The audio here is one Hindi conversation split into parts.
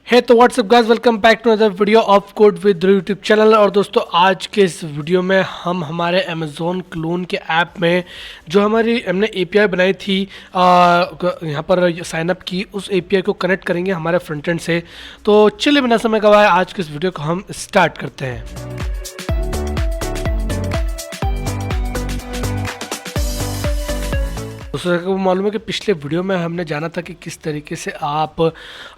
है तो what's up guys, welcome back to other video of code with YouTube channel. और दोस्तों, आज के इस वीडियो में हम हमारे अमेज़ोन क्लोन के ऐप में जो हमारी हमने एपीआई बनाई थी, यहाँ पर साइन अप की, उस एपीआई को कनेक्ट करेंगे हमारे फ्रंट एंड से। तो चलिए बिना समय गवाए आज के इस वीडियो को हम स्टार्ट करते हैं। दूसरे को मालूम है कि पिछले वीडियो में हमने जाना था कि किस तरीके से आप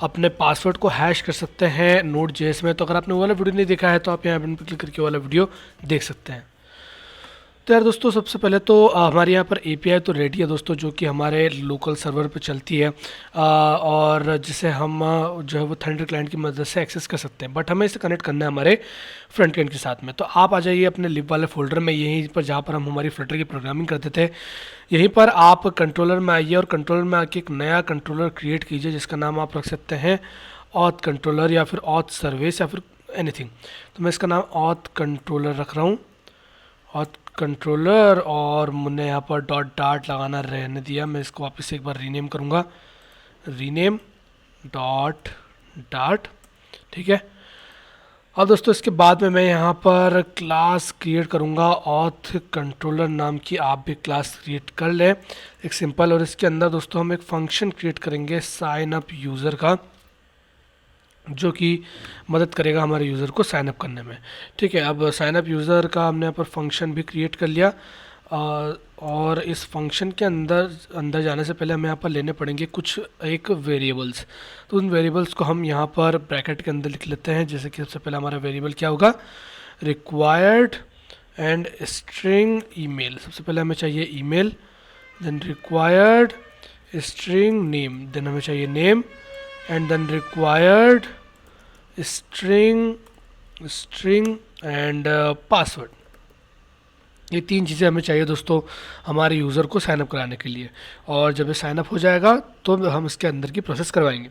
अपने पासवर्ड को हैश कर सकते हैं नोड जेएस में। तो अगर आपने वो वाला वीडियो नहीं देखा है तो आप यहाँ पर क्लिक करके वाला वीडियो देख सकते हैं। तो यार दोस्तों, सबसे पहले तो हमारे यहाँ पर एपीआई तो रेडी है दोस्तों, जो कि हमारे लोकल सर्वर पे चलती है और जिसे हम जो है वो थंडर क्लाइंट की मदद से एक्सेस कर सकते हैं। बट हमें इसे कनेक्ट करना है हमारे फ्रंट एंड के साथ में। तो आप आ जाइए अपने लिब वाले फोल्डर में, यहीं पर जहाँ पर हम हमारी फ्लटर की प्रोग्रामिंग करते थे। यहीं पर आप कंट्रोलर में आइए और कंट्रोलर में आके एक नया कंट्रोलर क्रिएट कीजिए जिसका नाम आप रख सकते हैं ऑथ कंट्रोलर या फिर ऑथ सर्विस या फिर एनीथिंग। तो मैं इसका नाम ऑथ कंट्रोलर रख रहा हूँ, ऑथ कंट्रोलर। और मैंने यहाँ पर डॉट डाट लगाना रहने दिया। मैं इसको वापस से एक बार रीनेम करूँगा, रीनेम डॉट डाट। ठीक है। अब दोस्तों, इसके बाद में मैं यहाँ पर क्लास क्रिएट करूँगा ऑथ कंट्रोलर नाम की। आप भी क्लास क्रिएट कर लें एक सिंपल। और इसके अंदर दोस्तों हम एक फंक्शन क्रिएट करेंगे साइन अप यूज़र का, जो कि मदद करेगा हमारे यूज़र को साइन अप करने में। ठीक है। अब साइन अप यूज़र का हमने यहाँ पर फंक्शन भी क्रिएट कर लिया और इस फंक्शन के अंदर जाने से पहले हमें यहाँ पर लेने पड़ेंगे कुछ एक वेरिएबल्स। तो उन वेरिएबल्स को हम यहाँ पर ब्रैकेट के अंदर लिख लेते हैं। जैसे कि सबसे पहले हमारा वेरिएबल क्या होगा, रिक्वायर्ड एंड स्ट्रिंग ईमेल। सबसे पहले हमें चाहिए email, then required string name, then हमें चाहिए name, and then required string and password. ये तीन चीज़ें हमें चाहिए दोस्तों हमारे यूज़र को साइनअप कराने के लिए। और जब ये साइनअप हो जाएगा तो हम इसके अंदर की प्रोसेस करवाएंगे।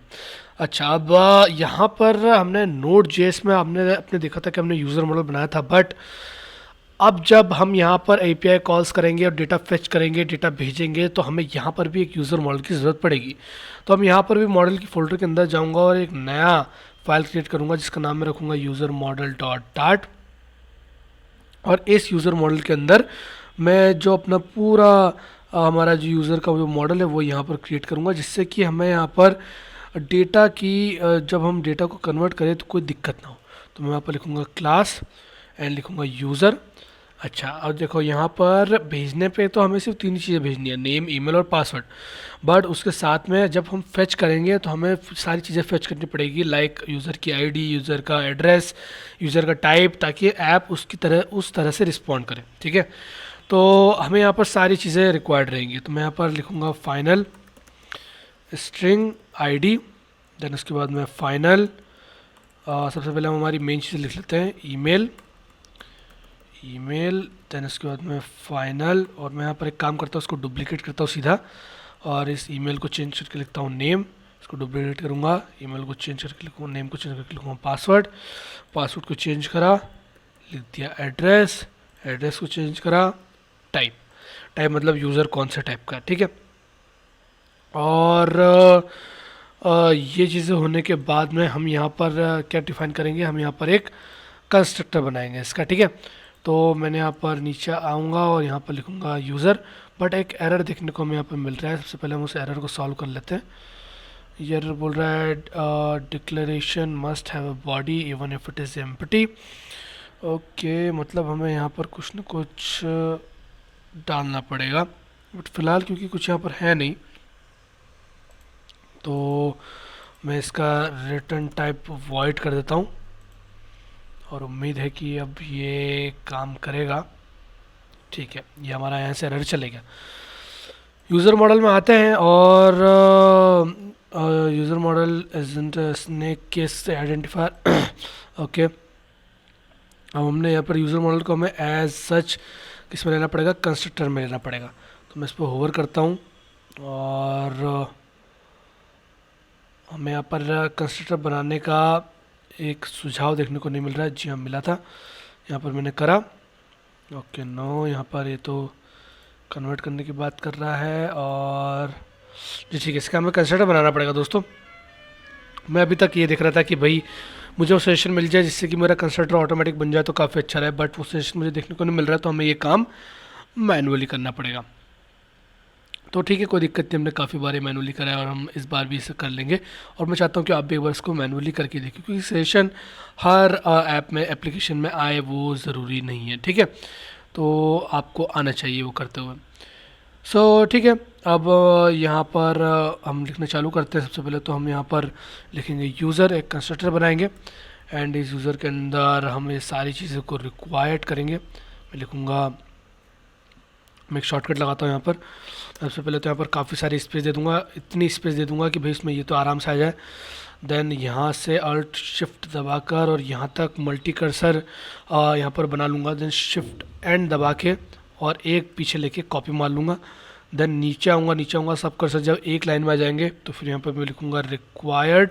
अच्छा, अब यहाँ पर हमने नोड जेएस में हमने अपने देखा था कि हमने यूज़र मॉडल बनाया था। बट अब जब हम यहाँ पर एपीआई कॉल्स करेंगे और डेटा फेच करेंगे, डेटा भेजेंगे, तो हमें यहाँ पर भी एक यूज़र मॉडल की ज़रूरत पड़ेगी। तो हम यहाँ पर भी मॉडल की फोल्डर के अंदर जाऊँगा और एक नया फाइल क्रिएट करूँगा जिसका नाम मैं रखूँगा यूज़र मॉडल डॉट डाट। और इस यूज़र मॉडल के अंदर मैं जो अपना पूरा हमारा जो यूज़र का जो मॉडल है वो यहाँ पर क्रिएट करूँगा, जिससे कि हमें यहाँ पर डेटा की जब हम डेटा को कन्वर्ट करें तो कोई दिक्कत ना हो। तो मैं यहाँ पर लिखूँगा क्लास एंड लिखूँगा यूज़र। अच्छा, अब देखो यहाँ पर भेजने पे तो हमें सिर्फ तीन ही चीज़ें भेजनी है, नेम, ईमेल और पासवर्ड। बट उसके साथ में जब हम फेच करेंगे तो हमें सारी चीज़ें फेच करनी पड़ेगी, लाइक यूज़र की आईडी, यूज़र का एड्रेस, यूज़र का टाइप, ताकि ऐप उस तरह से रिस्पॉन्ड करे। ठीक है। तो हमें यहाँ पर सारी चीज़ें रिक्वायर्ड रहेंगी। तो मैं यहाँ पर लिखूँगा फाइनल स्ट्रिंग आईडी, देन उसके बाद में फाइनल सबसे पहले हम हमारी मेन चीज़ें लिख लेते हैं, ईमेल, देन उसके बाद में फाइनल। और मैं यहाँ पर एक काम करता हूँ, उसको डुप्लीकेट करता हूँ सीधा, और इस ईमेल को चेंज करके लिखता हूँ नेम। इसको डुप्लीकेट करूँगा, ईमेल को चेंज करके लिखूँगा, नेम को चेंज करके लिखूँगा पासवर्ड को चेंज करा, लिख दिया एड्रेस को चेंज करा, टाइप मतलब यूज़र कौन सा टाइप का। ठीक है। और ये चीज़ें होने के बाद में हम यहाँ पर क्या डिफाइन करेंगे, हम यहाँ पर एक कंस्ट्रक्टर बनाएंगे इसका। ठीक है। तो मैंने यहाँ पर नीचे आऊँगा और यहाँ पर लिखूँगा यूज़र। बट एक एरर देखने को हमें यहाँ पर मिल रहा है। सबसे पहले हम उस एरर को सॉल्व कर लेते हैं। ये एरर बोल रहा है declaration must have a body even if it is empty. Okay, मतलब हमें यहाँ पर कुछ न कुछ डालना पड़ेगा। बट फिलहाल क्योंकि कुछ यहाँ पर है नहीं, तो मैं इसका रिटर्न टाइप वॉइड कर देता हूँ और उम्मीद है कि अब ये काम करेगा। ठीक है, ये हमारा यहाँ से एरर चलेगा। यूज़र मॉडल में आते हैं और user model isn't snake case identifier. Okay, अब हमने यहाँ पर यूज़र मॉडल को हमें एज सच किस में लेना पड़ेगा, कंस्ट्रक्टर में लेना पड़ेगा। तो मैं इस पर होवर करता हूँ और हमें यहाँ पर कंस्ट्रक्टर बनाने का एक सुझाव देखने को नहीं मिल रहा है। जी हाँ, मिला था, यहाँ पर मैंने करा। ओके, नो, यहाँ पर ये तो कन्वर्ट करने की बात कर रहा है। और जी ठीक है, इसका हमें कंस्ट्रक्टर बनाना पड़ेगा दोस्तों। मैं अभी तक ये देख रहा था कि भाई मुझे वो सजेशन मिल जाए जिससे कि मेरा कंस्ट्रक्टर ऑटोमेटिक बन जाए तो काफ़ी अच्छा रहे, बट वो सजेशन मुझे देखने को नहीं मिल रहा है, तो हमें ये काम मैनुअली करना पड़ेगा। तो ठीक है, कोई दिक्कत नहीं, हमने काफ़ी बार मैनुअली करा है और हम इस बार भी इसे कर लेंगे। और मैं चाहता हूँ कि आप भी एक बार इसको मैनुअली करके देखें, क्योंकि सेशन हर ऐप में, एप्लीकेशन में आए वो ज़रूरी नहीं है, ठीक है। तो आपको आना चाहिए वो करते हुए। सो ठीक है, अब यहाँ पर हम लिखना चालू करते हैं। सबसे पहले तो हम यहाँ पर लिखेंगे यूज़र, एक कंस्ट्रक्टर बनाएंगे एंड इस यूज़र के अंदर हम ये सारी चीज़ों को रिक्वायर्ड करेंगे। मैं लिखूँगा, मैं एक शॉर्टकट लगाता हूँ यहाँ पर। सबसे पहले तो यहाँ पर काफ़ी सारी स्पेस दे दूँगा, इतनी स्पेस दे दूँगा कि भाई इसमें ये तो आराम से आ जाए। देन यहाँ से अल्ट शिफ्ट दबाकर और यहाँ तक मल्टी कर्सर यहाँ पर बना लूँगा। देन शिफ्ट एंड दबा के और एक पीछे लेके कॉपी मार लूँगा। देन नीचे आऊँगा, सब कर्सर जब एक लाइन में आ जाएंगे तो फिर यहाँ पर मैं लिखूँगा required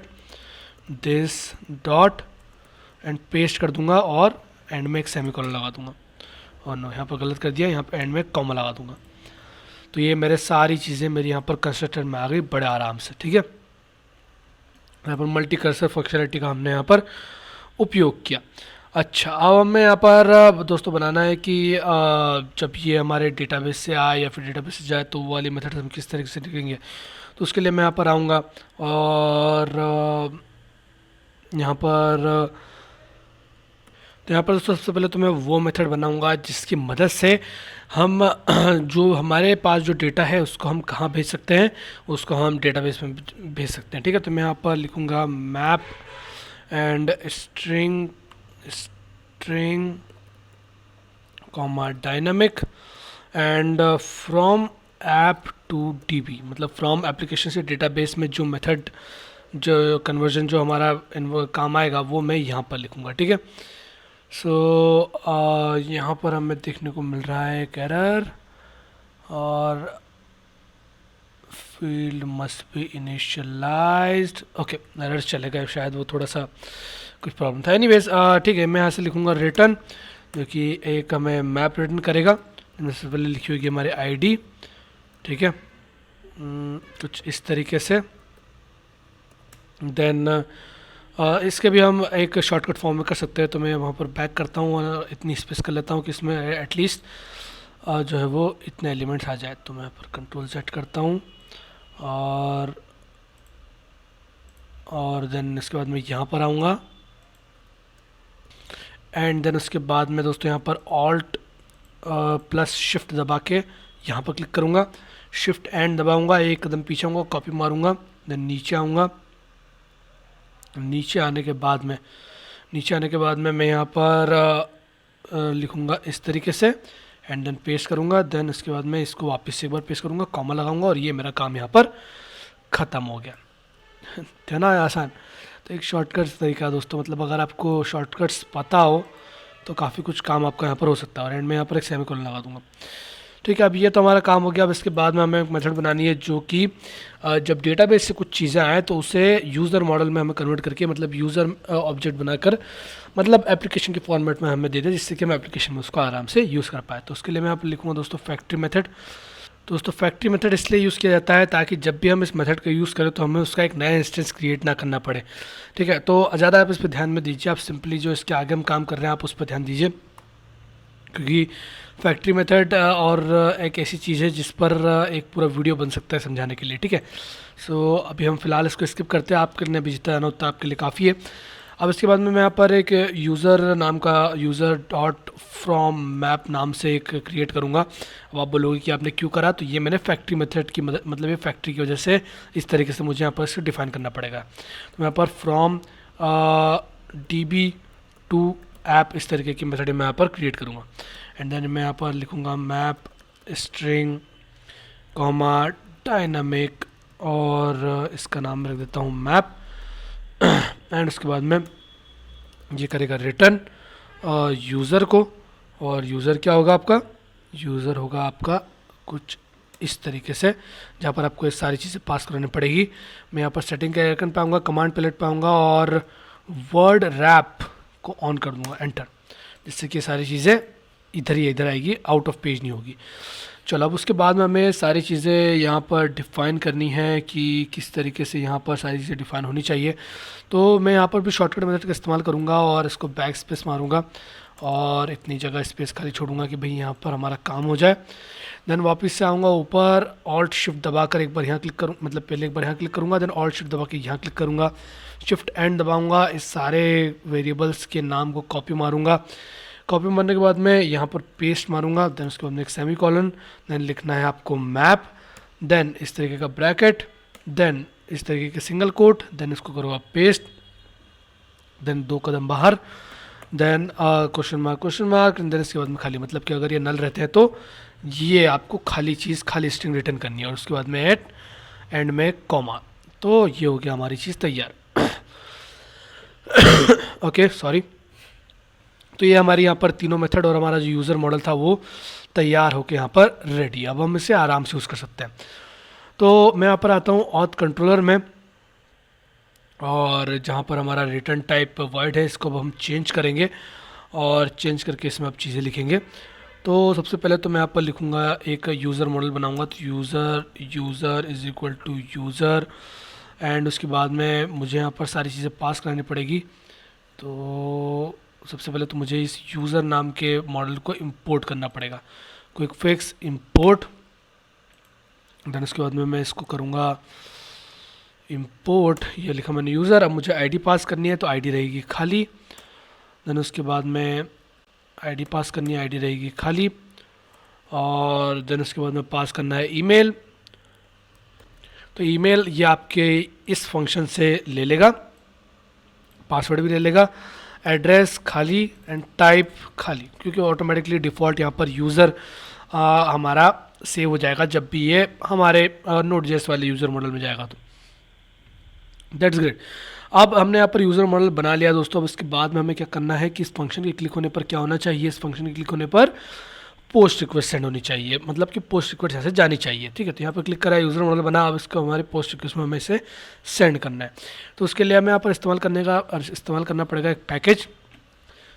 this dot and paste कर दूँगा और एंड में एक सेमीकोलन लगा दूँगा। और नो, यहाँ पर गलत कर दिया, यहाँ पर एंड में कॉमा लगा दूँगा। तो ये मेरे सारी चीज़ें मेरी यहाँ पर कंस्ट्रक्टर में आ गई बड़े आराम से, ठीक है। यहाँ पर मल्टी कर्सर फंक्शनलिटी का हमने यहाँ पर उपयोग किया। अच्छा, अब हमें यहाँ पर दोस्तों बनाना है कि जब ये हमारे डेटाबेस से आए या फिर डेटाबेस से जाए तो वो वाली मेथड हम किस तरीके से लिखेंगे। तो उसके लिए मैं यहाँ पर आऊँगा और यहाँ पर तो यहाँ पर दोस्तों सबसे पहले तो मैं वो मेथड बनाऊंगा जिसकी मदद से हम जो हमारे पास जो डेटा है उसको हम कहाँ भेज सकते हैं, उसको हम डेटाबेस में भेज सकते हैं, ठीक है। तो मैं यहाँ पर लिखूँगा map and string string comma dynamic and from app to DB, मतलब फ्रॉम एप्लीकेशन से डेटाबेस में जो मेथड, जो कन्वर्जन जो हमारा काम आएगा वो मैं यहाँ पर लिखूँगा, ठीक है। सो यहाँ पर हमें देखने को मिल रहा है एक एरर और field must be initialised. Okay, error चलेगा, शायद वो थोड़ा सा कुछ प्रॉब्लम था। एनीवेज ठीक है, मैं यहाँ से लिखूँगा रिटर्न, जो कि एक हमें मैप रिटर्न करेगा। इनमें से पहले लिखी होगी हमारी आईडी, ठीक है, कुछ इस तरीके से। देन इसके भी हम एक शॉर्टकट फॉर्म में कर सकते हैं। तो मैं वहाँ पर बैक करता हूँ और इतनी स्पेस कर लेता हूँ कि इसमें एटलीस्ट जो है वो इतने एलिमेंट्स आ जाए। तो मैं यहाँ पर कंट्रोल सेट करता हूँ और देन इसके बाद मैं यहाँ पर आऊँगा एंड देन उसके बाद मैं दोस्तों यहाँ पर ऑल्ट प्लस शिफ्ट दबा के यहाँ पर क्लिक करूँगा, शिफ्ट एंड दबाऊँगा, एक कदम पीछे आऊँगा, कॉपी मारूँगा, देन नीचे आऊँगा। नीचे आने के बाद में मैं यहाँ पर लिखूँगा इस तरीके से एंड देन पेस्ट करूँगा। देन इसके बाद मैं इसको वापस से एक बार पेस्ट करूँगा, कॉमा लगाऊंगा और ये मेरा काम यहाँ पर ख़त्म हो गया। है ना आसान। तो एक शॉर्टकट्स तरीका दोस्तों, मतलब अगर आपको शॉर्टकट्स पता हो तो काफ़ी कुछ काम आपका यहाँ पर हो सकता है। और एंड में यहाँ पर एक सेमीकोलन लगा दूँगा, ठीक है। अब ये तो हमारा काम हो गया। अब इसके बाद में हमें एक मेथड बनानी है जो कि जब डेटाबेस से कुछ चीज़ें आए तो उसे यूज़र मॉडल में हमें कन्वर्ट करके, मतलब यूज़र ऑब्जेक्ट बनाकर, मतलब एप्लीकेशन के फॉर्मेट में हमें दे दें, जिससे कि हम एप्लीकेशन में उसको आराम से यूज़ कर पाए। तो उसके लिए मैं यहाँ पर लिखूँगा दोस्तों फैक्ट्री मेथड। दोस्तों फैक्ट्री मेथड इसलिए यूज़ किया जाता है ताकि जब भी हम इस मेथड का यूज़ करें तो हमें उसका एक नया इंस्टेंस क्रिएट ना करना पड़े, ठीक है। तो ज़्यादा आप इस पर ध्यान में दीजिए, आप सिंपली जो इसके आगे हम काम कर रहे हैं आप उस पर ध्यान दीजिए, क्योंकि फैक्ट्री मेथड और एक ऐसी चीज़ है जिस पर एक पूरा वीडियो बन सकता है समझाने के लिए, ठीक है। सो अभी हम फ़िलहाल इसको स्किप करते हैं, आपके लिए भी जितना जाना उतना आपके लिए काफ़ी है। अब इसके बाद में मैं यहाँ पर एक यूज़र नाम का यूज़र डॉट फ्रॉम मैप नाम से एक क्रिएट करूँगा। अब आप बोलोगे कि आपने क्यों करा, तो ये मैंने फैक्ट्री मेथड की मतलब ये फैक्ट्री की वजह से इस तरीके से मुझे यहाँ पर इसको डिफाइन करना पड़ेगा। तो यहाँ पर फ्रॉम DB टू ऐप इस तरीके की मेथड मैं यहाँ पर क्रिएट करूँगा एंड देन मैं यहाँ पर लिखूँगा मैप स्ट्रिंग कॉमा डायनामिक और इसका नाम रख देता हूँ मैप एंड उसके बाद में ये करेगा रिटर्न यूज़र को। और यूज़र क्या होगा आपका, यूज़र होगा आपका कुछ इस तरीके से, जहाँ पर आपको ये सारी चीज़ें पास करनी पड़ेगी। मैं यहाँ पर सेटिंग के आइकन पे आऊँगा, कमांड पैलेट पे आऊँगा और वर्ड रैप को ऑन कर दूँगा, एंटर, जिससे कि सारी चीज़ें इधर ही इधर आएगी, आउट ऑफ पेज नहीं होगी। चलो अब उसके बाद में हमें सारी चीज़ें यहाँ पर डिफ़ाइन करनी है कि किस तरीके से यहाँ पर सारी चीज़ें डिफ़ाइन होनी चाहिए। तो मैं यहाँ पर भी शॉर्टकट मेथड का इस्तेमाल करूँगा और इसको बैक स्पेस मारूँगा और इतनी जगह स्पेस खाली छोड़ूंगा कि भाई यहाँ पर हमारा काम हो जाए। देन वापस से आऊँगा ऊपर, ऑल्ट शिफ्ट दबाकर एक बार यहाँ क्लिक करूँ, मतलब पहले एक बार यहाँ क्लिक करूँगा, देन ऑल्ट शिफ्ट दबा के यहाँ क्लिक करूँगा, शिफ्ट एंड दबाऊँगा, इस सारे वेरिएबल्स के नाम को कॉपी मारूँगा। कॉपी मारने के बाद मैं यहाँ पर पेस्ट मारूँगा, देन उसके बाद में एक सेमी कॉलन, देन लिखना है आपको मैप, देन इस तरीके का ब्रैकेट, देन इस तरीके के सिंगल कोट, देन इसको करो आप पेस्ट, देन 2 कदम बाहर, देन क्वेश्चन मार्क, देन इसके बाद में खाली, मतलब कि अगर ये नल रहते हैं तो ये आपको खाली चीज़, खाली स्ट्रिंग रिटर्न करनी है और उसके बाद में एंड में कॉमा। तो ये हो गया हमारी चीज़ तैयार। Okay sorry. तो ये हमारी यहाँ पर तीनों मेथड और हमारा जो यूज़र मॉडल था वो तैयार होकर यहाँ पर रेडी। अब हम इसे आराम से यूज़ कर सकते हैं। तो मैं यहाँ पर आता हूँ ऑथ कंट्रोलर में, और जहाँ पर हमारा रिटर्न टाइप वर्ड है इसको अब हम चेंज करेंगे और चेंज करके इसमें अब चीज़ें लिखेंगे। तो सबसे पहले तो मैं यहाँ पर लिखूँगा, एक यूज़र मॉडल बनाऊँगा, तो user is equal to user, and उसके बाद में मुझे यहाँ पर सारी चीज़ें पास करानी पड़ेगी। तो सबसे पहले तो मुझे इस यूज़र नाम के मॉडल को इंपोर्ट करना पड़ेगा, क्विक फिक्स इंपोर्ट, देन उसके बाद में मैं इसको करूँगा इंपोर्ट, ये लिखा मैंने यूज़र। अब मुझे आईडी पास करनी है तो आईडी रहेगी खाली, देन उसके बाद में आईडी पास करनी है, आईडी रहेगी खाली, और देन उसके बाद में पास करना है ईमेल। तो ईमेल ये आपके इस फंक्शन से ले लेगा, पासवर्ड भी ले लेगा, एड्रेस खाली एंड टाइप खाली, क्योंकि ऑटोमेटिकली डिफ़ॉल्ट यहाँ पर यूज़र हमारा सेव हो जाएगा जब भी ये हमारे नोड.जेएस वाले यूज़र मॉडल में जाएगा। तो दैट्स ग्रेट। अब हमने यहाँ पर यूज़र मॉडल बना लिया दोस्तों। अब इसके बाद में हमें क्या करना है कि इस फंक्शन के क्लिक होने पर क्या होना चाहिए, इस फंक्शन के क्लिक होने पर पोस्ट रिक्वेस्ट सेंड होनी चाहिए, मतलब कि पोस्ट रिक्वेस्ट ऐसे जानी चाहिए। ठीक है, तो यहाँ पर क्लिक करा, यूज़र मॉडल बना, अब इसको हमारे पोस्ट रिक्वेस्ट में हमें इसे सेंड करना है। तो उसके लिए हमें यहाँ पर इस्तेमाल करना पड़ेगा एक पैकेज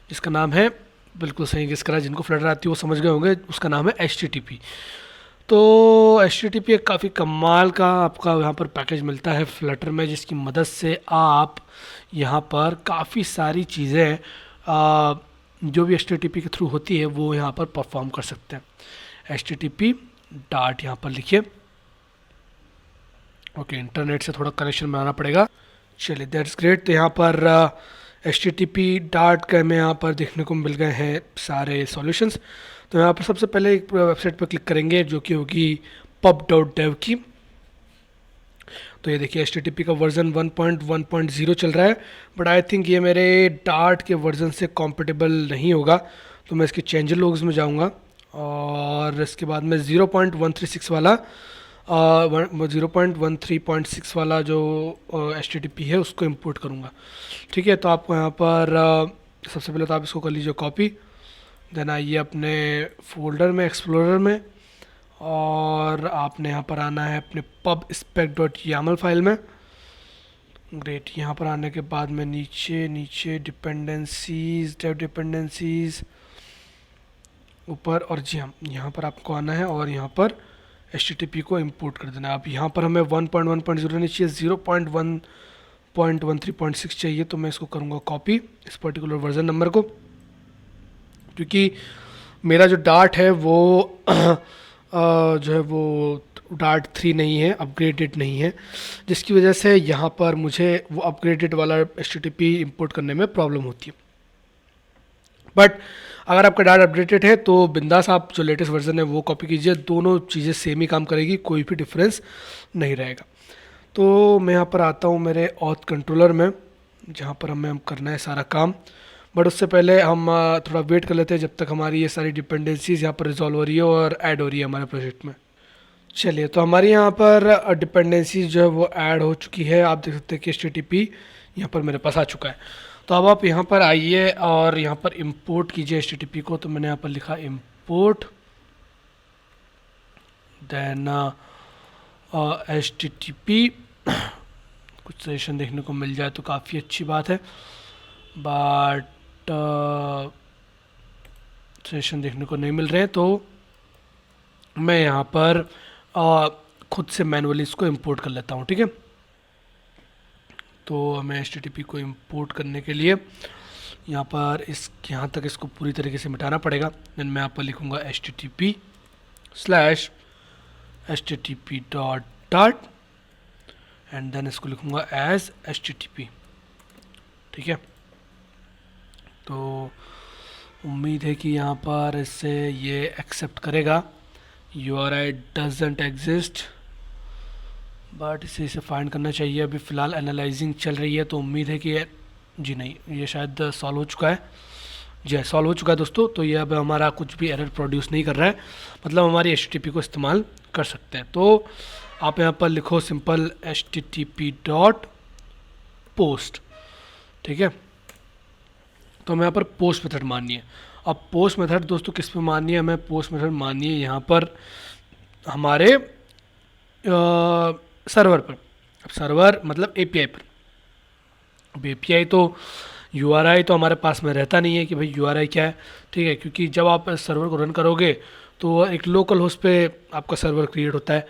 जिसका नाम है, बिल्कुल सही गेस करा, जिनको फ्लटर आती है वो समझ गए होंगे, उसका नाम है HTTP। तो HTTP एक काफ़ी कमाल का आपका यहाँ पर पैकेज मिलता है फ्लटर में, जिसकी मदद से आप यहाँ पर काफ़ी सारी चीज़ें जो भी HTTP के थ्रू होती है वो यहाँ पर परफॉर्म कर सकते हैं। HTTP डाट यहाँ पर लिखिए। ओके, इंटरनेट से थोड़ा कनेक्शन बनाना पड़ेगा। चलिए दैट्स ग्रेट। तो यहाँ पर HTTP डाट का हमें यहाँ पर देखने को मिल गए हैं सारे सॉल्यूशंस। तो यहाँ पर सबसे पहले एक वेबसाइट पर क्लिक करेंगे जो कि होगी pub.dev की। तो ये देखिए HTTP का वर्जन 1.1.0 चल रहा है, बट आई थिंक ये मेरे डार्ट के वर्जन से कॉम्पेटेबल नहीं होगा। तो मैं इसके चेंज लॉग्स में जाऊँगा और इसके बाद में 0.136 वाला 0.13.6 वाला जो HTTP है उसको इंपोर्ट करूँगा। ठीक है, तो आपको यहाँ पर सबसे पहले तो आप इसको कर लीजिए कॉपी, देन आइए अपने फोल्डर में, एक्सप्लोरर में, और आपने यहाँ पर आना है अपने pub-spec.yaml फाइल में। ग्रेट, यहाँ पर आने के बाद में नीचे डिपेंडेंसीज, डेव डिपेंडेंसीज ऊपर, और जी हाँ यहाँ पर आपको आना है और यहाँ पर HTTP को इंपोर्ट कर देना है। अब यहाँ पर हमें 1.1.0 नहीं चाहिए, 0.1.13.6 चाहिए। तो मैं इसको करूँगा कॉपी, इस पर्टिकुलर वर्जन नंबर को, क्योंकि मेरा जो डार्ट है वो जो है वो डार्ट 3 नहीं है, अपग्रेडेड नहीं है, जिसकी वजह से यहाँ पर मुझे वो अपग्रेडेड वाला HTTP इंपोर्ट करने में प्रॉब्लम होती है। बट अगर आपका डार्ट अपडेटेड है तो बिंदास आप जो लेटेस्ट वर्जन है वो कॉपी कीजिए, दोनों चीज़ें सेम ही काम करेगी, कोई भी डिफरेंस नहीं रहेगा। तो मैं यहाँ पर आता हूँ मेरे ऑथ कंट्रोलर में, जहाँ पर हमें करना है सारा काम। बट उससे पहले हम थोड़ा वेट कर लेते हैं जब तक हमारी ये सारी डिपेंडेंसीज यहाँ पर रिजॉल्व हो रही है और ऐड हो रही है हमारे प्रोजेक्ट में। चलिए, तो हमारी यहाँ पर डिपेंडेंसीज जो है वो ऐड हो चुकी है। आप देख सकते हैं कि HTTP यहाँ पर मेरे पास आ चुका है। तो अब आप यहाँ पर आइए और यहाँ पर इंपोर्ट कीजिए HTTP को। तो मैंने यहाँ पर लिखा इंपोर्ट, देन HTTP। कुछ सजेशन देखने को मिल जाए तो काफ़ी अच्छी बात है, बट सजेशन देखने को नहीं मिल रहे हैं। तो मैं यहाँ पर खुद से मैनुअली इसको इंपोर्ट कर लेता हूँ, ठीक है। तो हमें HTTP को इंपोर्ट करने के लिए यहाँ पर यहाँ तक इसको पूरी तरीके से मिटाना पड़ेगा। देन मैं यहाँ पर लिखूँगा http डॉट एंड देन इसको लिखूँगा एज HTTP, ठीक है। तो उम्मीद है कि यहाँ पर इससे ये एक्सेप्ट करेगा। URI डजंट एग्जिस्ट, बट इसे फाइंड करना चाहिए। अभी फ़िलहाल एनालाइजिंग चल रही है, तो उम्मीद है कि जी नहीं, ये शायद सॉल्व हो चुका है। जी सॉल्व हो चुका है दोस्तों। तो ये अब हमारा कुछ भी एरर प्रोड्यूस नहीं कर रहा है, मतलब हमारी HTTP को इस्तेमाल कर सकते हैं। तो आप यहाँ पर लिखो सिंपल HTTP डॉट पोस्ट, ठीक है। तो हमें यहाँ पर पोस्ट मेथड माननी है। अब पोस्ट मेथड दोस्तों किस पे माननी है? हमें पोस्ट मेथड माननी है यहाँ पर हमारे सर्वर पर। अब सर्वर मतलब API पर। अब API तो URI तो हमारे पास में रहता नहीं है कि भाई URI क्या है, ठीक है, क्योंकि जब आप सर्वर को रन करोगे तो एक लोकल होस्ट पे आपका सर्वर क्रिएट होता है।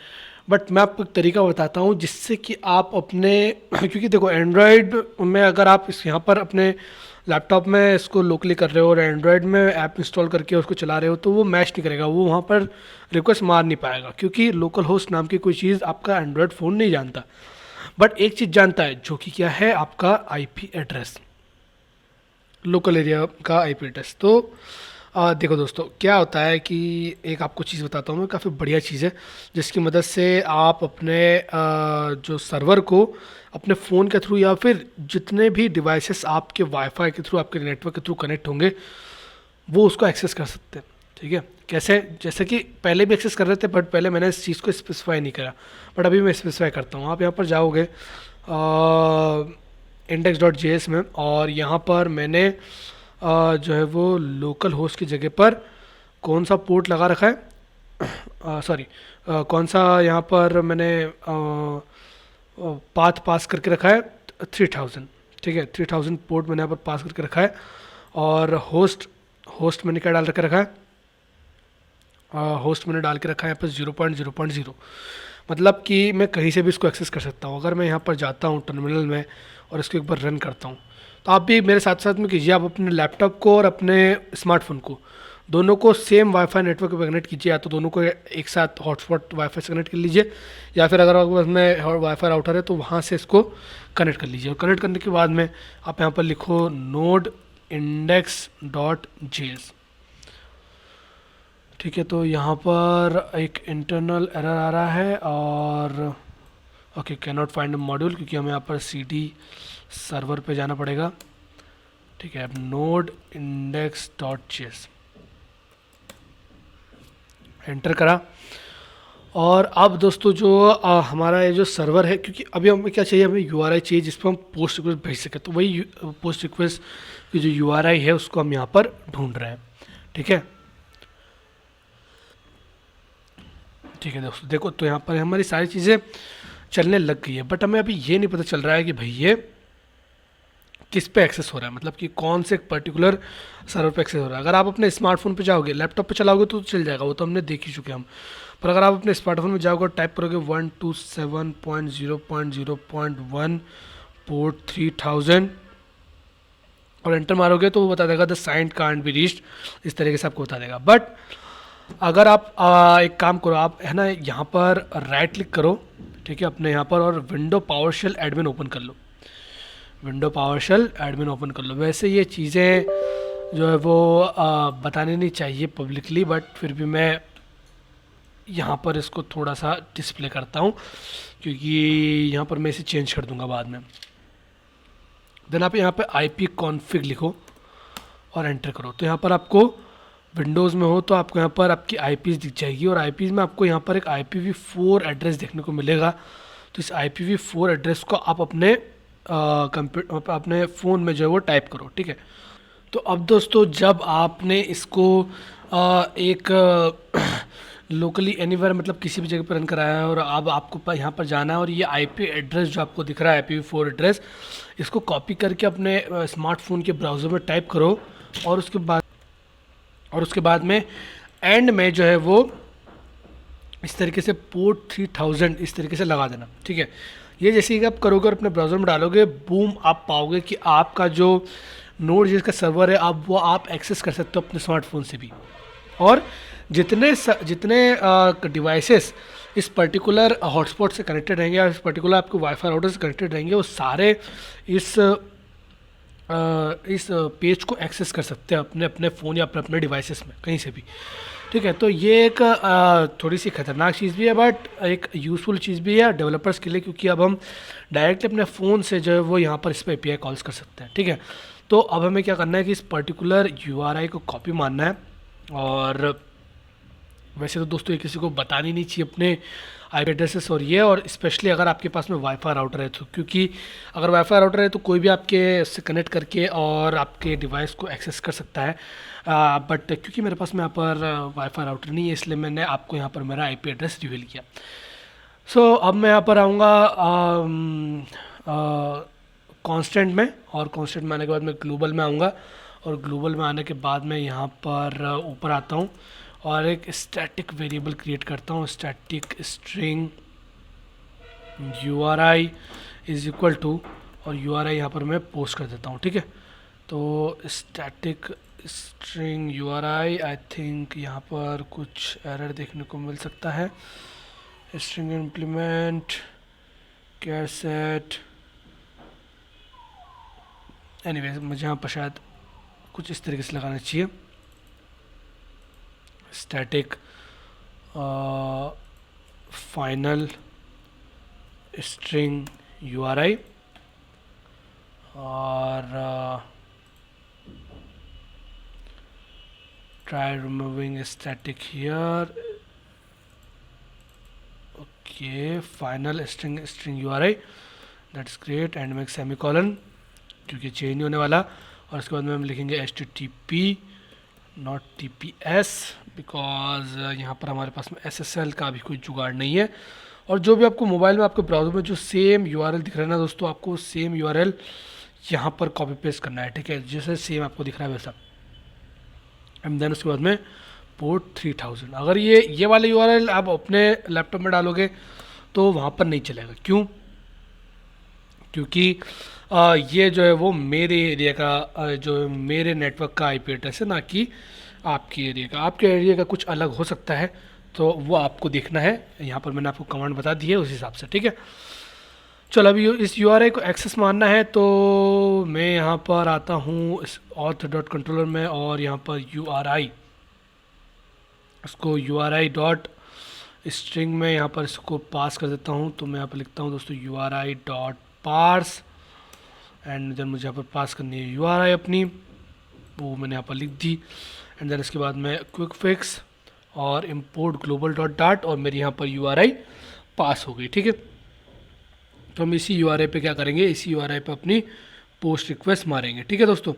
बट मैं आपको एक तरीका बताता हूँ जिससे कि आप अपने क्योंकि देखो एंड्रॉयड में अगर आप इस यहाँ पर अपने लैपटॉप में इसको लोकली कर रहे हो और एंड्रॉयड में ऐप इंस्टॉल करके उसको चला रहे हो, तो वो मैच नहीं करेगा, वो वहाँ पर रिक्वेस्ट मार नहीं पाएगा, क्योंकि लोकल होस्ट नाम की कोई चीज़ आपका एंड्रॉयड फ़ोन नहीं जानता। बट एक चीज़ जानता है, जो कि क्या है, आपका IP एड्रेस, लोकल एरिया का IP एड्रेस। तो देखो दोस्तों क्या होता है कि एक आपको चीज़ बताता हूँ मैं, काफ़ी बढ़िया चीज़ है जिसकी मदद से आप अपने जो सर्वर को अपने फ़ोन के थ्रू या फिर जितने भी डिवाइसेस आपके वाईफाई के थ्रू, आपके नेटवर्क के थ्रू कनेक्ट होंगे, वो उसको एक्सेस कर सकते हैं, ठीक है। कैसे? जैसे कि पहले भी एक्सेस कर रहे थे, बट पहले मैंने इस चीज़ को स्पेसिफाई नहीं करा, बट अभी मैं स्पेसिफाई करता हूँ। आप यहाँ पर जाओगे index.js में, और यहाँ पर मैंने जो है वो लोकल होस्ट की जगह पर कौन सा पोर्ट लगा रखा है, सॉरी कौन सा यहाँ पर मैंने पाथ पास करके रखा है 3000, ठीक है। 3000 पोर्ट मैंने यहाँ पर पास करके रखा है। और होस्ट मैंने क्या डाल रखा है, होस्ट मैंने डाल के रखा है यहाँ पर 0.0.0, मतलब कि मैं कहीं से भी इसको एक्सेस कर सकता हूँ। अगर मैं यहाँ पर जाता हूँ टर्मिनल में और इसको एक बार रन करता हूँ, तो आप भी मेरे साथ साथ में कीजिए। आप अपने लैपटॉप को और अपने स्मार्टफोन को दोनों को सेम वाईफाई नेटवर्क पर कनेक्ट कीजिए, या तो दोनों को एक साथ हॉटस्पॉट वाईफाई से कनेक्ट कर लीजिए, या फिर अगर आपके पास में वाईफाई राउटर है तो वहाँ से इसको कनेक्ट कर लीजिए। और कनेक्ट करने के बाद में आप यहाँ पर लिखो node index.js, ठीक है। तो यहाँ पर एक इंटरनल एरर आ रहा है और ओके कैनॉट फाइंड मॉड्यूल, क्योंकि हमें यहाँ पर CD सर्वर पे जाना पड़ेगा, ठीक है। अब node index.js एंटर करा, और अब दोस्तों जो हमारा ये जो सर्वर है, क्योंकि अभी हमें क्या चाहिए, हमें URI चाहिए जिस पर हम पोस्ट रिक्वेस्ट भेज सकें, तो वही पोस्ट रिक्वेस्ट की जो URI है उसको हम यहाँ पर ढूंढ रहे हैं, ठीक है। ठीक है दोस्तों, देखो तो यहाँ पर हमारी सारी चीज़ें चलने लग गई है, बट हमें अभी ये नहीं पता चल रहा है कि भाई ये किस पे एक्सेस हो रहा है, मतलब कि कौन से पर्टिकुलर सर्वर पे एक्सेस हो रहा है। अगर आप अपने स्मार्टफोन पे जाओगे, लैपटॉप पे चलाओगे तो चल जाएगा, वो तो हमने देख ही चुके हम। पर अगर आप अपने स्मार्टफोन में जाओगे और टाइप करोगे 127.0.0.1 पोर्ट 3000 और एंटर मारोगे, तो वो बता देगा the signed can't be reached, इस तरीके से आपको बता देगा। बट अगर आप एक काम करो, आप है ना यहाँ पर राइट क्लिक करो, ठीक है, अपने यहाँ पर, और विंडो पावरशेल एडमिन ओपन कर लो, विंडो पावरशेल एडमिन ओपन कर लो। वैसे ये चीज़ें जो है वो बतानी नहीं चाहिए पब्लिकली, बट फिर भी मैं यहाँ पर इसको थोड़ा सा डिस्प्ले करता हूँ, क्योंकि यहाँ पर मैं इसे चेंज कर दूँगा बाद में। देन आप यहाँ पे IP कॉन्फ़िग लिखो और एंटर करो, तो यहाँ पर आपको विंडोज़ में हो तो आपको यहाँ पर आपकी IPs दिख जाएगी, और IPs में आपको यहाँ पर एक IPv4 एड्रेस देखने को मिलेगा। तो इस IPv4 एड्रेस को आप अपने अपने फ़ोन में जो है वो टाइप करो, ठीक है। तो अब दोस्तों जब आपने इसको एक लोकली एनीवेयर मतलब किसी भी जगह पर रन कराया है, और अब आपको यहाँ पर जाना है, और ये IP एड्रेस जो आपको दिख रहा है IPv4 एड्रेस, इसको कॉपी करके अपने स्मार्टफोन के ब्राउज़र में टाइप करो, और उसके बाद में एंड में जो है वो इस तरीके से पोर्ट 3000 इस तरीके से लगा देना, ठीक है। ये जैसे ही आप करोगे और अपने ब्राउज़र में डालोगे, बूम, आप पाओगे कि आपका जो नोड जिसका सर्वर है आप वो आप एक्सेस कर सकते हो अपने स्मार्टफोन से भी। और जितने डिवाइसेस इस पर्टिकुलर हॉटस्पॉट से कनेक्टेड रहेंगे या इस पर्टिकुलर आपके वाईफाई राउटर से कनेक्टेड रहेंगे, वो सारे इस पेज को एक्सेस कर सकते हैं अपने अपने फ़ोन या अपने अपने डिवाइसेस में कहीं से भी, ठीक है। तो ये एक थोड़ी सी खतरनाक चीज़ भी है बट एक यूज़फुल चीज़ भी है डेवलपर्स के लिए, क्योंकि अब हम डायरेक्टली अपने फ़ोन से जो है वो यहाँ पर इस पर API कॉल्स कर सकते हैं, ठीक है। तो अब हमें क्या करना है कि इस पर्टिकुलर URI को कॉपी मारना है। और वैसे तो दोस्तों ये किसी को बतानी नहीं चाहिए अपने IP एड्रेसेस और ये, और स्पेशली अगर आपके पास में वाईफाई राउटर है तो, क्योंकि अगर वाईफाई राउटर है तो कोई भी आपके से कनेक्ट करके और आपके डिवाइस को एक्सेस कर सकता है। बट क्योंकि मेरे पास में यहाँ पर वाईफाई राउटर नहीं है, इसलिए मैंने आपको यहाँ पर मेरा IP एड्रेस रिवील किया। सो अब मैं यहाँ पर आऊँगा कांस्टेंट में, और कांस्टेंट में आने के बाद मैं ग्लोबल में आऊँगा, और ग्लोबल में आने के बाद मैं यहाँ पर ऊपर आता हूँ और एक स्टैटिक वेरिएबल क्रिएट करता हूँ, static string URI is equal to, और URI यहाँ पर मैं पोस्ट कर देता हूँ, ठीक है। तो static string URI, I think यहाँ पर कुछ एरर देखने को मिल सकता है। स्ट्रिंग इम्प्लीमेंट कैसेट, एनीवेज मुझे यहाँ पर शायद कुछ इस तरीके से लगाना चाहिए, स्टैटिक फाइनल स्ट्रिंग URI, और try removing static here, okay, final string URI, that's great, and make semicolon क्योंकि चेंज नहीं होने वाला, और उसके बाद में हम लिखेंगे HTTP नॉट TPS, बिकॉज यहाँ पर हमारे पास में SSL का भी कोई जुगाड़ नहीं है। और जो भी आपको मोबाइल में आपके ब्राउज़र में जो सेम URL दिख रहा है ना दोस्तों, आपको सेम URL यहाँ पर कॉपी पेस्ट करना है, ठीक है, जैसे सेम आपको दिख रहा है वैसा। एंड देन उसके बाद में पोर्ट 3000, अगर ये वाले URL आप अपने लैपटॉप में डालोगे तो वहाँ पर नहीं चलेगा। क्यों? क्योंकि ये जो है वो मेरे एरिया का जो मेरे नेटवर्क का IP एड्रेस है, ना कि आपके एरिया का। आपके एरिया का कुछ अलग हो सकता है, तो वो आपको देखना है। यहाँ पर मैंने आपको कमांड बता दी है उस हिसाब से, ठीक है। चलो अभी इस URI को एक्सेस मारना है, तो मैं यहाँ पर आता हूँ इस auth.controller में, और यहाँ पर URI, इसको URI डॉट स्ट्रिंग में यहाँ पर इसको पास कर देता हूँ। तो मैं यहाँ पर लिखता हूँ दोस्तों URI dot parse, and then मुझे यहाँ पर पास करनी है URI अपनी, वो मैंने यहाँ पर लिख दी। एंड देन इसके बाद मैं क्विक फिक्स और इम्पोर्ट ग्लोबल डॉट डाट, और मेरी यहाँ पर URI पास हो गई, ठीक है। तो हम इसी URI पे क्या करेंगे, इसी URI पे अपनी पोस्ट रिक्वेस्ट मारेंगे, ठीक है दोस्तों।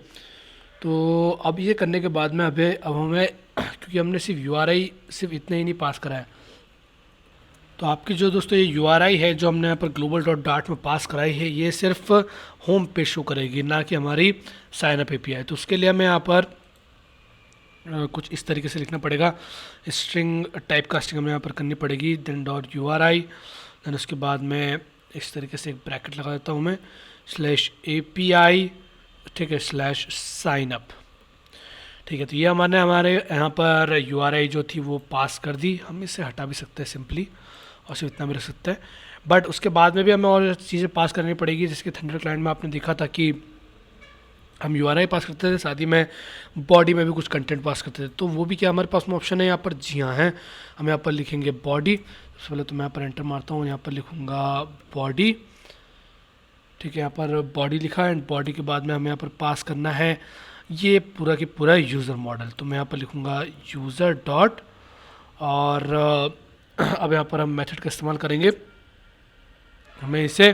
तो अब ये करने के बाद में अब हमें क्योंकि हमने सिर्फ URI सिर्फ इतना ही नहीं पास करा है, तो आपकी जो दोस्तों ये URI है जो हमने यहाँ पर ग्लोबल डॉट डाट में पास कराई है, ये सिर्फ होम पे शो करेगी, ना कि हमारी साइन अप API। तो उसके लिए हमें यहाँ पर कुछ इस तरीके से लिखना पड़ेगा, स्ट्रिंग टाइप कास्टिंग हमें यहाँ पर करनी पड़ेगी, देन डॉट URI, देन उसके बाद में इस तरीके से एक ब्रैकेट लगा देता हूँ मैं, /API, ठीक है, /sign up, ठीक है। तो ये हमारे यहाँ पर URI जो थी वो पास कर दी। हम इसे हटा भी सकते हैं सिंपली, और सिर्फ इतना भी रख सकते हैं, बट उसके बाद में भी हमें और चीज़ें पास करनी पड़ेगी। जिसके थंडर क्लाइंट में आपने देखा था कि हम URI पास करते थे, साथ ही में बॉडी में भी कुछ कंटेंट पास करते थे। तो वो भी क्या हमारे पास में ऑप्शन है यहाँ पर? जी हाँ है। हम यहाँ पर लिखेंगे बॉडी, सबसे पहले तो मैं यहाँ पर एंटर मारता हूँ, यहाँ पर लिखूँगा बॉडी, ठीक है। यहाँ पर बॉडी लिखा, एंड बॉडी के बाद में हमें यहाँ पर पास करना है ये पूरा की पूरा यूज़र मॉडल। तो मैं यहाँ पर लिखूँगा यूज़र डॉट, और अब यहाँ पर हम मेथड का इस्तेमाल करेंगे, हमें इसे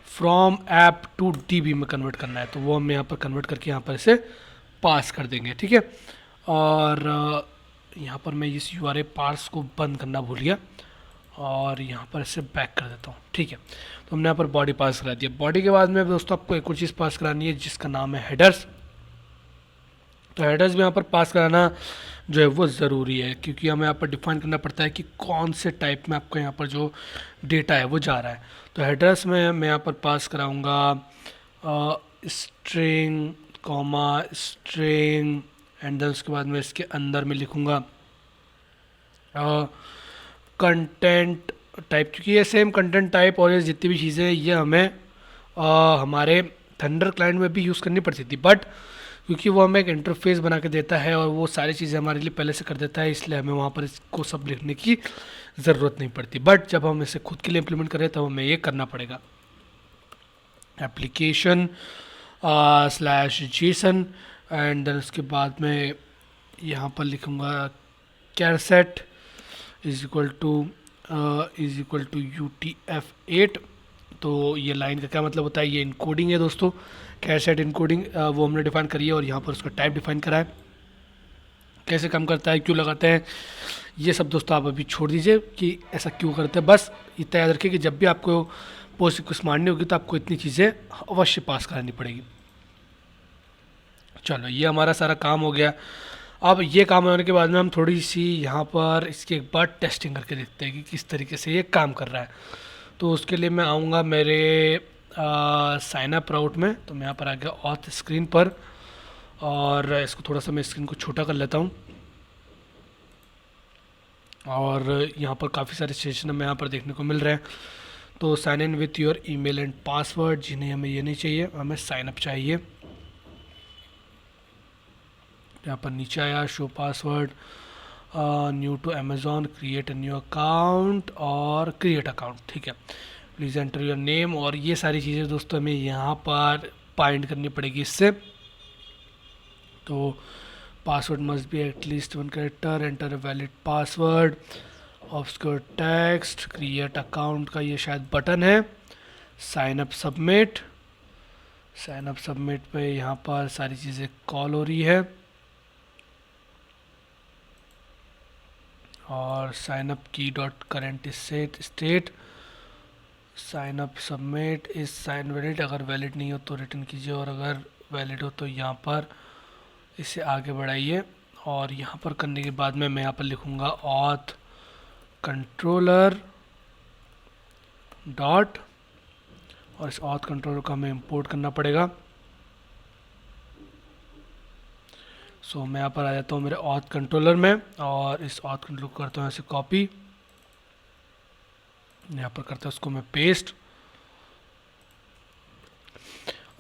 फ्रॉम ऐप टू DB में कन्वर्ट करना है। तो वो हम यहाँ पर कन्वर्ट करके यहाँ पर इसे पास कर देंगे, ठीक है। और यहाँ पर मैं इस URI पार्स को बंद करना भूल गया, और यहाँ पर इसे बैक कर देता हूँ, ठीक है। तो हमने यहाँ पर बॉडी पास करा दिया। बॉडी के बाद में दोस्तों आपको एक और चीज़ पास करानी है जिसका नाम है हेडर्स। तो हेडर्स भी यहाँ पर पास कराना जो है वो ज़रूरी है, क्योंकि हमें यहाँ पर डिफाइन करना पड़ता है कि कौन से टाइप में आपका यहाँ पर जो डेटा है वो जा रहा है। तो हेडर्स में मैं यहाँ पर पास कराऊंगा string comma string, and then उसके बाद मैं इसके अंदर में लिखूंगा कंटेंट टाइप, क्योंकि ये सेम कंटेंट टाइप और ये जितनी भी चीज़ें हैं ये हमें हमारे थंडर क्लाइंट में भी यूज़ करनी पड़ती थी, बट क्योंकि वो हमें एक इंटरफेस बना के देता है और वो सारी चीज़ें हमारे लिए पहले से कर देता है, इसलिए हमें वहाँ पर इसको सब लिखने की ज़रूरत नहीं पड़ती। बट जब हम इसे खुद के लिए इम्प्लीमेंट करें तब हमें ये करना पड़ेगा। Application slash JSON, and then उसके बाद में यहाँ पर लिखूँगा कैरसेट इज इक्वल टू UTF-8। तो ये लाइन का क्या मतलब होता है, ये इनकोडिंग है दोस्तों। कैरसेट इनकोडिंग वो हमने डिफाइन करी है और यहाँ पर उसका टाइप डिफाइन करा है। कैसे काम करता है, क्यों लगाते हैं, ये सब दोस्तों आप अभी छोड़ दीजिए कि ऐसा क्यों करते हैं। बस इतना याद रखिए कि जब भी आपको पोस्ट रिक्वेस्ट मारनी होगी तो आपको इतनी चीज़ें अवश्य पास करानी पड़ेगी। चलो ये हमारा सारा काम हो गया। अब ये काम होने के बाद में हम थोड़ी सी यहाँ पर इसकी एक बार टेस्टिंग करके देखते हैं कि किस तरीके से ये काम कर रहा है। तो उसके लिए मैं आऊँगा मेरे साइन अप राउट में, तो मैं यहाँ पर आ गया ऑथ स्क्रीन पर, और इसको थोड़ा सा मैं स्क्रीन को छोटा कर लेता हूँ। और यहाँ पर काफ़ी सारे सेशन हमें यहाँ पर देखने को मिल रहे हैं। तो sign in with your email and password, जी नहीं हमें ये नहीं चाहिए, हमें साइन अप चाहिए। यहाँ पर नीचे आया show password, new to Amazon, create a new account और क्रिएट अकाउंट, ठीक है। प्लीज़ एंटर योर नेम, और ये सारी चीज़ें दोस्तों हमें यहाँ पर फाइंड करनी पड़ेगी इससे। तो password must be at least 1 character, enter a valid password, obscure text, create account का ये शायद बटन है, sign up submit. Sign up submit पे यहाँ पर सारी चीज़ें कॉल हो रही है, और sign up key dot current state, sign up submit is sign valid, अगर वैलिड नहीं हो तो रिटर्न कीजिए, और अगर वैलिड हो तो यहाँ पर इसे आगे बढ़ाइए। और यहाँ पर करने के बाद में मैं यहाँ पर लिखूँगा ऑथ कंट्रोलर डॉट, और इस ऑथ कंट्रोलर को हमें इंपोर्ट करना पड़ेगा। सो मैं यहाँ पर आ जाता हूँ मेरे ऑथ कंट्रोलर में, और इस ऑथ कंट्रोलर को करता हूँ ऐसे कॉपी, यहाँ पर करता हूँ उसको मैं पेस्ट,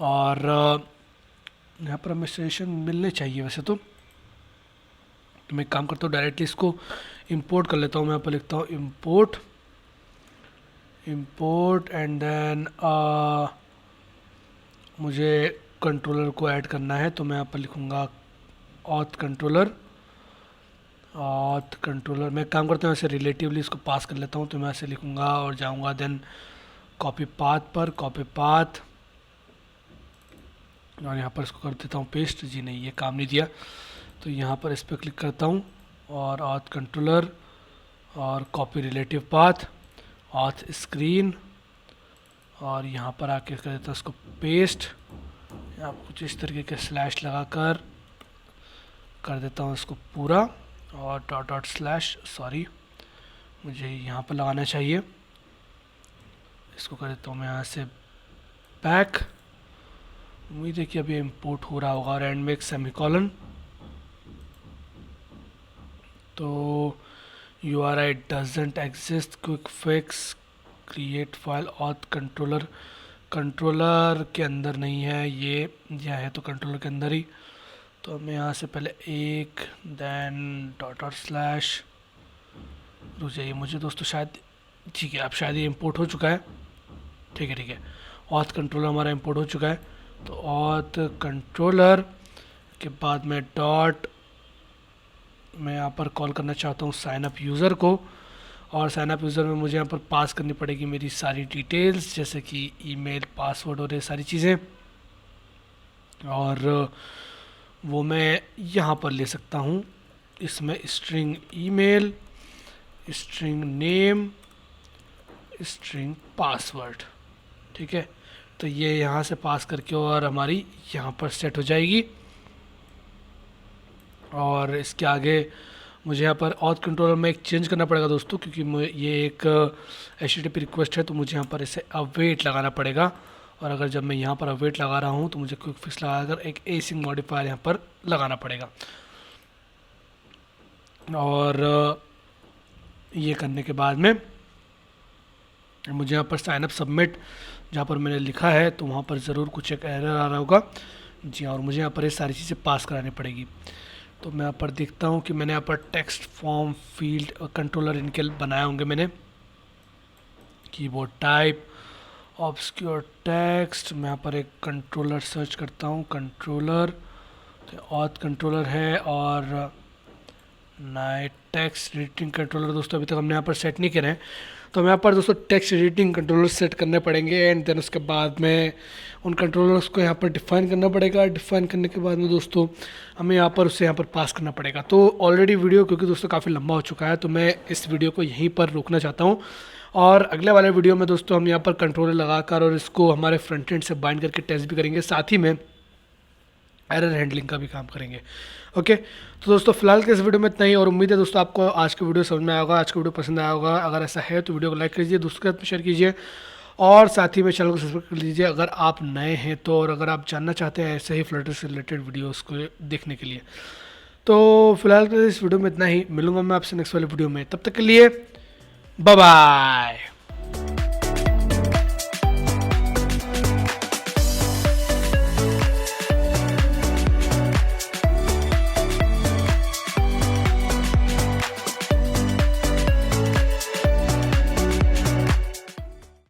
और यहाँ पर हमें सेशन मिलने चाहिए वैसे तो मैं काम करता हूँ डायरेक्टली इसको इंपोर्ट कर लेता हूँ। मैं यहाँ पर लिखता हूँ इंपोर्ट एंड देन मुझे कंट्रोलर को ऐड करना है, तो मैं यहाँ पर लिखूँगा ऑथ कंट्रोलर। मैं काम करता हूँ ऐसे रिलेटिवली इसको पास कर लेता हूँ, तो मैं ऐसे लिखूँगा और जाऊँगा देन कॉपी पाथ पर, कॉपी पाथ, और यहाँ पर इसको कर देता हूँ पेस्ट। जी नहीं, ये काम नहीं दिया, तो यहाँ पर इस पर क्लिक करता हूँ और ऑथ कंट्रोलर और copy relative path, auth screen, और यहाँ पर आके कर देता हूँ इसको पेस्ट। यहाँ कुछ इस तरीके के स्लैश लगा कर देता हूँ इसको पूरा, और डॉट स्लैश, सॉरी मुझे यहाँ पर लगाना चाहिए, इसको कर देता हूँ मैं यहाँ से बैक। उम्मीद है कि अभी इंपोर्ट हो रहा होगा, और एंड में एक सेमीकोलन। तो URI doesn't exist, quick fix, create file auth controller के अंदर नहीं है ये, या है तो कंट्रोलर के अंदर ही। तो मैं यहाँ से पहले एक देन डॉट स्लैश, रुक जाइए मुझे दोस्तों, शायद ठीक है अब शायद ये इंपोर्ट हो चुका है। ठीक है ऑथ कंट्रोलर हमारा इंपोर्ट हो चुका है। तो ऑथ कंट्रोलर के बाद में डॉट, मैं यहाँ पर कॉल करना चाहता हूँ साइन अप यूज़र को, और साइन अप यूज़र में मुझे यहाँ पर पास करनी पड़ेगी मेरी सारी डिटेल्स, जैसे कि ईमेल, पासवर्ड और ये सारी चीज़ें, और वो मैं यहाँ पर ले सकता हूँ। इसमें string email, string name, string password, ठीक है। तो ये यहाँ से पास करके और हमारी यहाँ पर सेट हो जाएगी। और इसके आगे मुझे यहाँ पर ऑथ कंट्रोलर में एक चेंज करना पड़ेगा दोस्तों, क्योंकि ये एक HTTP रिक्वेस्ट है, तो मुझे यहाँ पर इसे अवेट लगाना पड़ेगा। और अगर जब मैं यहाँ पर अवेट लगा रहा हूँ तो मुझे क्विक फिक्स लगाकर एक एसिंग मॉडिफायर यहाँ पर लगाना पड़ेगा। और ये करने के बाद में मुझे यहाँ पर साइन अप सबमिट जहाँ पर मैंने लिखा है तो वहाँ पर ज़रूर कुछ एक एरर आ रहा होगा जी हाँ, और मुझे यहाँ पर ये सारी चीज़ें पास करानी पड़ेगी। तो मैं यहाँ पर देखता हूँ कि मैंने यहाँ पर टेक्स्ट फॉर्म फील्ड कंट्रोलर इनके बनाए होंगे मैंने। कीबोर्ड टाइप ऑब्सक्योर टेक्स्ट, मैं यहाँ पर एक कंट्रोलर सर्च करता हूँ, कंट्रोलर ऑथ कंट्रोलर है, और नाइट टेक्स्ट एडिटिंग कंट्रोलर दोस्तों अभी तक हमने यहाँ पर सेट नहीं करे हैं, तो हमें यहाँ पर दोस्तों टेक्स्ट एडिटिंग कंट्रोलर सेट करने पड़ेंगे। एंड देन उसके बाद में उन कंट्रोलर्स को यहाँ पर डिफ़ाइन करना पड़ेगा। डिफ़ाइन करने के बाद में दोस्तों हमें यहाँ पर उसे यहाँ पर पास करना पड़ेगा। तो ऑलरेडी वीडियो क्योंकि दोस्तों काफ़ी लंबा हो चुका है, तो मैं इस वीडियो को यहीं पर रोकना चाहता हूँ। और अगले वाले वीडियो में दोस्तों हम यहाँ पर कंट्रोलर लगाकर और इसको हमारे फ्रंट एंड से बाइंड करके टेस्ट भी करेंगे, साथ ही में एरर हैंडलिंग का भी काम करेंगे। ओके, तो दोस्तों फिलहाल के इस वीडियो में इतना ही, और उम्मीद है दोस्तों आपको आज का वीडियो समझ में आया होगा, आज का वीडियो पसंद आया होगा। अगर ऐसा है तो वीडियो को लाइक कीजिए, दोस्तों के साथ में शेयर कीजिए, और साथ ही में चैनल को सब्सक्राइब कर लीजिए अगर आप नए हैं तो, और अगर आप जानना चाहते हैं ऐसे ही फ्लटर से रिलेटेड वीडियोज़ को देखने के लिए। तो फिलहाल के इस वीडियो में इतना ही, मिलूंगा मैं आपसे नेक्स्ट वाले वीडियो में, तब तक के लिए बाय बाय।